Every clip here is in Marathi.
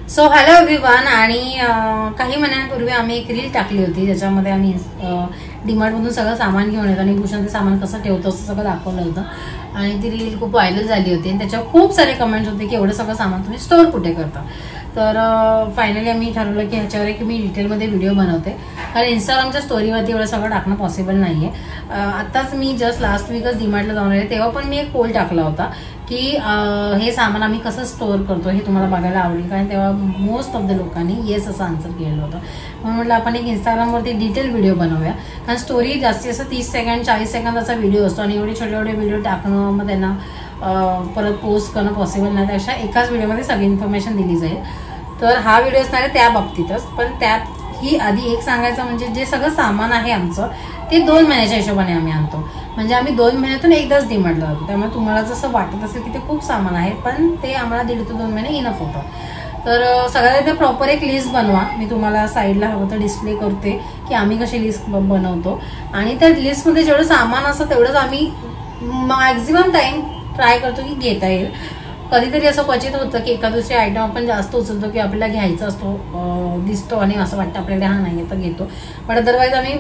So hello everyone. आणि काही महिन्यांपूर्वी आम्ही एक रील टाकली होती ज्याच्यामध्ये आम्ही डीमार्ट मधून सगळं सामान घेऊन येतो आणि भूषण ते सामान कसं ठेवतो असं सगळं दाखवलं होतं. आणि ती रील खूप व्हायरल झाली होती आणि त्याच्यावर खूप सारे कमेंट्स होते की एवढं सगळं सामान तुम्ही स्टोअर कुठे करता. तर फायनली आम्ही ठरवलं की ह्याच्यावर एक मी डिटेलमध्ये व्हिडिओ बनवते, कारण इंस्टाग्रामच्या स्टोरीवरती एवढं सगळं टाकणं पॉसिबल नाहीये. आताच मी जस्ट लास्ट वीकच डीमार्टला जाऊन आले, तेव्हा पण मी एक पोल टाकला होता की हे सामान आम्ही कसं स्टोअर करतो हे तुम्हाला बघायला आवडेल, कारण तेव्हा मोस्ट ऑफ द लोकांनी येस असं आन्सर केलेलं होतं. म्हणून म्हटलं आपण एक इंस्टाग्रामवरती डिटेल व्हिडिओ बनवूया, कारण स्टोरी जास्तीत जास्त 30 सेकंड 40 सेकंदाचा व्हिडिओ असतो आणि एवढे छोटे छोटे व्हिडिओ टाकणं मग त्यांना परत पोस्ट करणं पॉसिबल नाही. त्यापेक्षा एकाच व्हिडिओमध्ये सगळी इन्फॉर्मेशन दिली जाईल. तर हा व्हिडिओ असणार आहे त्या बाबतीतच, पण त्यात ही आधी एक सांगायचं म्हणजे जे सगळं सामान आहे आमचं ते 2 महिन्याच्या हिशोबाने आम्ही आणतो. म्हणजे आम्ही 2 महिन्यातून एकदाच डीमार्टला जातो, त्यामुळे तुम्हाला जसं वाटत असेल की ते खूप सामान आहे, पण ते आम्हाला 1.5 ते 2 महिने इनफ होतं. तर सगळ्यात इथे प्रॉपर एक लिस्ट बनवा. मी तुम्हाला साईडला हवं तर डिस्प्ले करते की आम्ही कशी लिस्ट बनवतो, आणि त्या लिस्टमध्ये जेवढं सामान असतं तेवढंच आम्ही मॅक्झिमम टाइम ट्राय करतो की घेता येईल. कधीतरी असं क्वचित होतं की एका दुसरी आयटम आपण जास्त उचलतो की आपल्याला घ्यायचा असतो, दिसतो आणि असं वाटतं आपल्याकडे हा नाही आहे तर घेतो. पण अदरवाईज आम्ही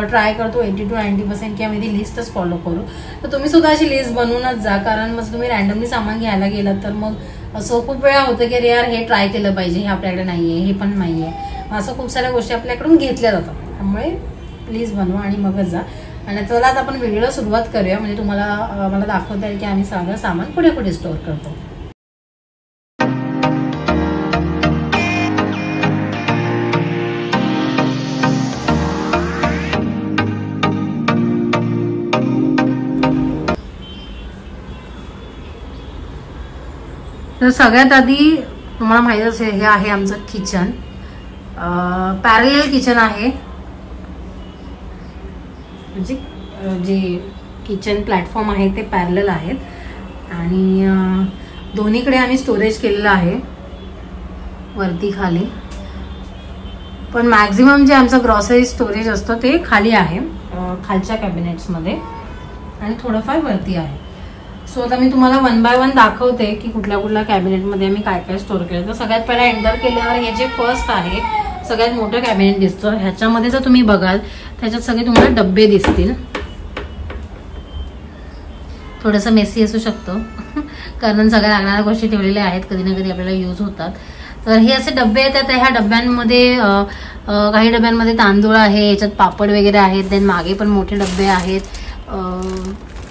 ट्राय करतो 80 to 90% की आम्ही ती लिस्टच फॉलो करू. तर तुम्ही सुद्धा अशी लिस्ट बनवूनच जा, कारण मग तुम्ही रॅन्डमली सामान घ्यायला गेलात तर मग असं खूप वेळा होतं की अरे यार हे ट्राय केलं पाहिजे, हे आपल्याकडे नाहीये, हे पण नाहीये, असं खूप साऱ्या गोष्टी आपल्याकडून घेतल्या जातात. त्यामुळे लिस्ट बनवा आणि मगच जा. आणि चला आता आपण व्हिडिओला सुरुवात करूया, म्हणजे तुम्हाला मला दाखवता येईल की आम्ही सगळं सामान कुठे कुठे स्टोअर करतो. तर सगळ्यात आधी तुम्हाला माहिती असेल हे आहे आमचं किचन. पॅरलल किचन आहे, म्हणजे जे किचन प्लॅटफॉर्म आहे ते पॅरलल आहेत आणि दोन्हीकडे आम्ही स्टोरेज केलेलं आहे, वरती खाली. पण मॅक्झिमम जे आमचं ग्रॉसरी स्टोरेज असतं ते खाली आहे, खालच्या कॅबिनेट्समध्ये, आणि थोडंफार वरती आहे. सो आता मी तुम्हाला 1 by 1 दाखवते की कुठल्या कुठल्या कॅबिनेटमध्ये आम्ही काय काय स्टोअर केलं. तर सगळ्यात पहिला एंटर केल्यावर हे जे फर्स्ट आहे सगळ्यात मोठं कॅबिनेट दिसतं. ह्याच्यामध्ये जर तुम्ही बघाल त्याच्यात सगळे तुम्हाला डब्बे दिसतील. थोडंसं मेसी असू शकतो कारण सगळ्या लागणाऱ्या गोष्टी ठेवलेल्या आहेत, कधी ना कधी आपल्याला यूज होतात. तर हे असे डब्बे येतात. ह्या डब्यांमध्ये काही डब्यांमध्ये तांदूळ आहे, याच्यात पापड वगैरे आहेत. देन मागे पण मोठे डब्बे आहेत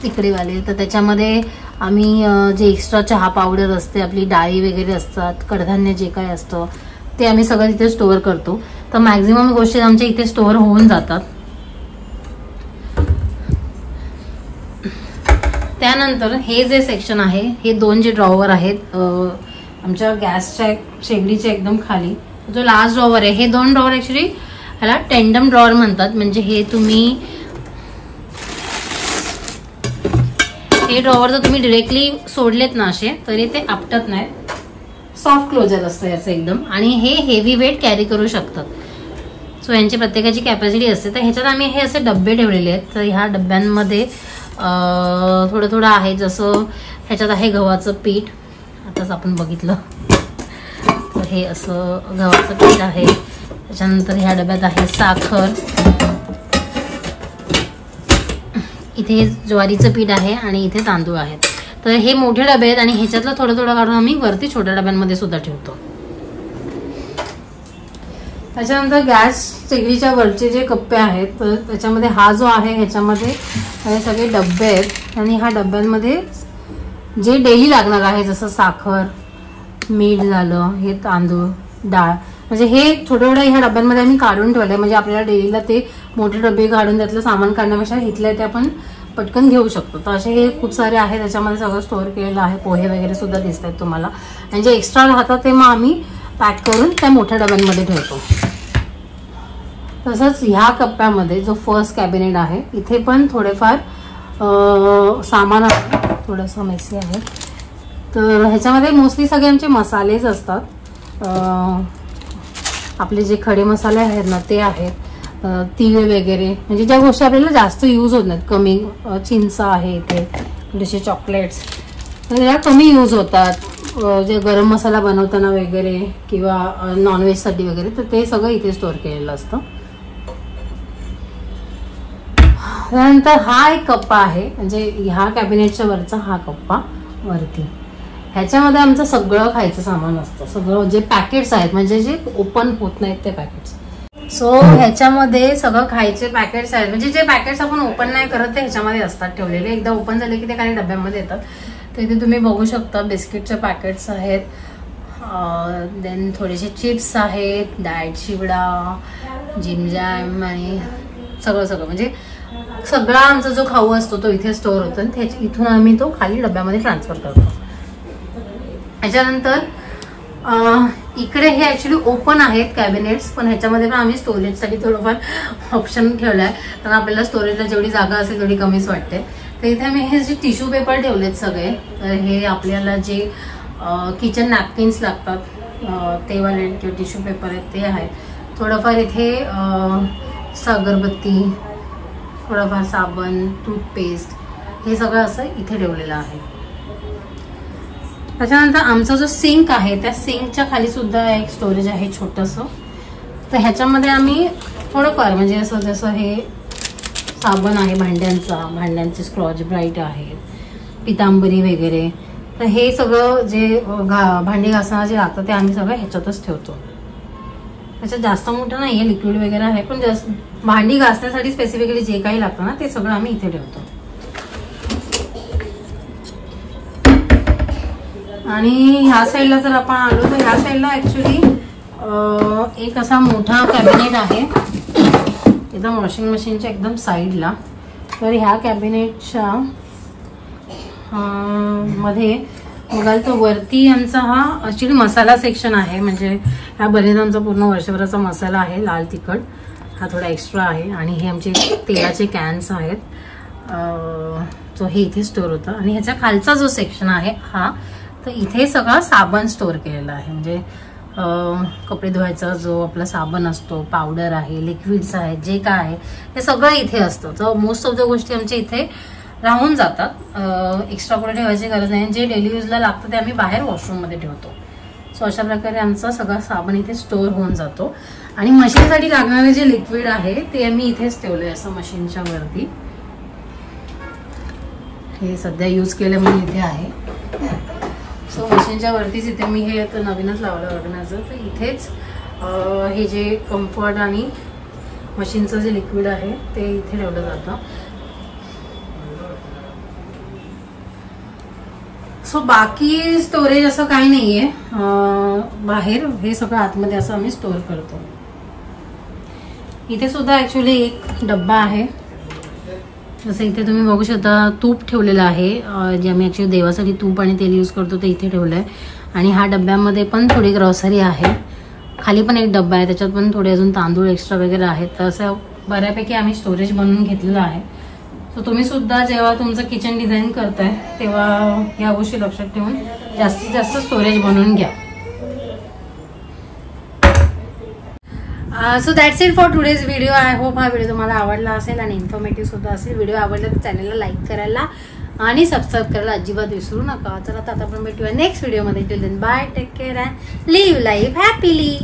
तिकडेवाले. तर त्याच्यामध्ये आम्ही जे एक्स्ट्रा चहा पावडर असते, आपली डाळी वगैरे असतात, कडधान्य जे काय असतं ते आम्ही सगळं तिथे स्टोअर करतो. तर मॅक्झिमम गोष्टी आमच्या इथे स्टोअर होऊन जातात. त्यानंतर हे जे सेक्शन आहे, हे 2 जे ड्रॉवर आहेत आमच्या गॅसच्या शेगडीच्या एकदम खाली, जो लास्ट ड्रॉवर आहे, हे 2 ड्रॉवर ऍक्च्युली ह्याला टेंडम ड्रॉवर म्हणतात. म्हणजे हे तुम्ही हे ड्रॉवर जर तुम्ही डिरेक्टली सोडलेत ना असे तरी ते आपटत नाहीत, सॉफ्ट क्लोजर असतं याचं एकदम, आणि हे हेवी वेट कॅरी करू शकतात. सो यांची प्रत्येकाची कॅपॅसिटी असते. तर ह्याच्यात आम्ही हे असे डब्बे ठेवलेले आहेत. तर ह्या डब्यांमध्ये थोडं थोडं आहे, जसं ह्याच्यात आहे गव्हाचं पीठ, आताच आपण बघितलं. तर हे असं गव्हाचं पीठ आहे. त्याच्यानंतर ह्या डब्यात आहे साखर, इथे ज्वारीचं पीठ आहे आणि इथे तांदूळ आहेत. तर हे मोठे डबे आहेत आणि ह्याच्यातलं थोडं थोडं काढून आम्ही वरती छोट्या डब्यांमध्ये सुद्धा ठेवतो. त्याच्यानंतर गॅस शेगडीच्या वरचे जे कप्पे आहेत, तर त्याच्यामध्ये हा जो आहे ह्याच्यामध्ये हे सगळे डब्बे आहेत आणि ह्या डब्यांमध्ये जे डेली लागणार आहे, जसं साखर, मीठ झालं, हे तांदूळ, डाळ, म्हणजे हे छोटे छोटे ह्या डब्यांमध्ये आम्ही काढून ठेवले. म्हणजे आपल्याला डेलीला ते मोठे डबे काढून त्यातलं सामान काढण्यापेक्षा इथल्या ते आपण पटकन घेऊ शकतो. तर असे हे खूप सारे आहेत, त्याच्यामध्ये सगळं स्टोअर केलेलं आहे. पोहे वगैरे सुद्धा दिसत आहेत तुम्हाला, आणि जे एक्स्ट्रा राहतात ते मग आम्ही पॅक करून त्या मोठ्या डब्यांमध्ये ठेवतो. तसंच ह्या कप्प्यामध्ये जो फर्स्ट कॅबिनेट आहे, इथे पण थोडेफार सामान आहे, थोडंसं मेसी आहे. तर ह्याच्यामध्ये मोस्टली सगळे आमचे मसालेच असतात. आपले जे खडे मसाले आहेत ना ते आहेत, तीळ वगैरे, म्हणजे ज्या गोष्टी आपल्याला जास्त यूज होत नाहीत, कमी. चिंच आहे इथे, थोडेसे चॉकलेट्स जरा कमी यूज होतात, जे गरम मसाला बनवताना वगैरे किंवा नॉनव्हेजसाठी वगैरे, तर ते सगळं इथे स्टोअर केलेलं असतं. त्यानंतर हा एक कप्पा आहे, म्हणजे ह्या कॅबिनेटच्या वरचा हा कप्पा वरती, ह्याच्यामध्ये आमचं सगळं खायचं सामान असतं. सगळं जे पॅकेट्स आहेत म्हणजे जे ओपन होत नाहीत ते पॅकेट्स. सो ह्याच्यामध्ये सगळं खायचे पॅकेट्स आहेत, म्हणजे जे पॅकेट्स आपण ओपन नाही करत ते ह्याच्यामध्ये असतात ठेवलेले. एकदा ओपन झाले की ते काही डब्यामध्ये येतात. तर इथे तुम्ही बघू शकता बिस्किटचे पॅकेट्स आहेत, देन थोडेसे चिप्स आहेत, डाएट चिवडा, जिम जॅम आणि सगळं म्हणजे सगळा आमचा जो खाऊ असतो तो इथे स्टोअर होतो आणि इथून आम्ही तो खाली डब्यामध्ये ट्रान्सफर करतो. त्याच्यानंतर इकडे हे ऍक्च्युली ओपन आहेत कॅबिनेट्स, पण ह्याच्यामध्ये पण आम्ही स्टोरेजसाठी थोडंफार ऑप्शन ठेवलाय, कारण आपल्याला स्टोरेजला जेवढी जागा असेल तेवढी कमीच वाटते. तर इथे आम्ही हे जे टिश्यू पेपर ठेवलेत सगळे, तर हे आपल्याला जे किचन नॅपकिन्स लागतात ते वाले टिश्यू पेपर आहेत ते आहेत. थोडंफार इथे अगरबत्ती, थोडंफार साबण, टूथपेस्ट, हे सगळं असं इथे ठेवलेलं आहे. त्याच्यानंतर आमचा जो सिंक आहे त्या सिंकच्या खाली सुद्धा एक स्टोरेज आहे छोटंसं. तर ह्याच्यामध्ये आम्ही थोडंफार म्हणजे असं जसं हे साबण आहे भांड्यांचे स्क्रॉच ब्राईट आहेत, पितांबरी वगैरे, तर हे सगळं जे भांडी घासणं जे लागतं ते आम्ही सगळं ह्याच्यातच ठेवतो. त्याच्यात जास्त मोठं नाही आहे, लिक्विड वगैरे आहे, पण जास्त भांडी घासण्यासाठी स्पेसिफिकली जे काही लागतं ना ते सगळं आम्ही इथे ठेवतो. आणि ह्या साईडला जर आपण आलो तर ह्या साईडला ऍक्च्युली एक असा मोठा कॅबिनेट आहे एकदम वॉशिंग मशीनच्या एकदम साईडला. तर ह्या कॅबिनेटच्या मध्ये बघाल तर वरती आमचा हा ऍक्च्युली मसाला सेक्शन आहे, म्हणजे ह्या बरेच आमचा पूर्ण वर्षभराचा मसाला आहे. लाल तिखट हा थोडा एक्स्ट्रा आहे आणि हे आमचे तेलाचे कॅन्स आहेत, तो हे इथे स्टोअर होतं. आणि ह्याच्या खालचा जो सेक्शन आहे हा, तर इथे सगळा साबण स्टोअर केलेला आहे, म्हणजे कपडे धुवायचा जो आपला साबण असतो, पावडर आहे, लिक्विड्स आहेत, जे काय आहे ते सगळं इथे असतं. तर मोस्ट ऑफ द गोष्टी आमच्या इथे राहून जातात, एक्स्ट्रा कुठे ठेवायची गरज नाही. जे डेली यूजला लागतं ते आम्ही बाहेर वॉशरूममध्ये ठेवतो. सो अशा प्रकारे आमचा सगळा साबण इथे स्टोअर होऊन जातो. आणि मशीनसाठी लागणारे जे लिक्विड आहे ते आम्ही इथेच ठेवलंय असं मशीनच्या वरती. हे सध्या यूज केलं म्हणून इथे आहे. सो मशीनच्या वरतीच इथे मी हे आता नवीनच लावलं ऑर्गनायझर. तर इथेच हे जे कम्फर्ट आणि मशीनचं जे लिक्विड आहे ते इथे ठेवलं जातं. सो बाकी स्टोरेज असं काही नाहीये बाहेर, हे सगळं आतमध्ये असं आम्ही स्टोअर करतो. इथे सुद्धा ऍक्च्युली एक डब्बा आहे, जसं इथे तुम्ही बघू शकता तूप ठेवलेलं आहे, जे आम्ही ऍक्च्युली देवासाठी तूप आणि तेल यूज करतो ते इथे ठेवलं आहे. आणि हा डब्यामध्ये पण थोडी ग्रॉसरी आहे, खाली पण एक डब्बा आहे त्याच्यात पण थोडे अजून तांदूळ एक्स्ट्रा वगैरे आहेत. तर असं बऱ्यापैकी आम्ही स्टोरेज बनवून घेतलेलं आहे. सो तुम्ही सुद्धा जेव्हा तुमचं किचन डिझाईन करताय तेव्हा या गोष्टी लक्षात ठेवून जास्तीत जास्त स्टोरेज बनवून घ्या. So that's it for today's video. I hope हा व्हिडिओ तुम्हाला आवडला असेल आणि इन्फॉर्मेटिव्ह सुद्धा असेल. व्हिडिओ आवडला तर चॅनलला लाईक करायला आणि सबस्क्राईब करायला अजिबात विसरू नका. चला आता आपण भेटूया नेक्स्ट व्हिडिओमध्ये. Till then bye, take care and live life happily.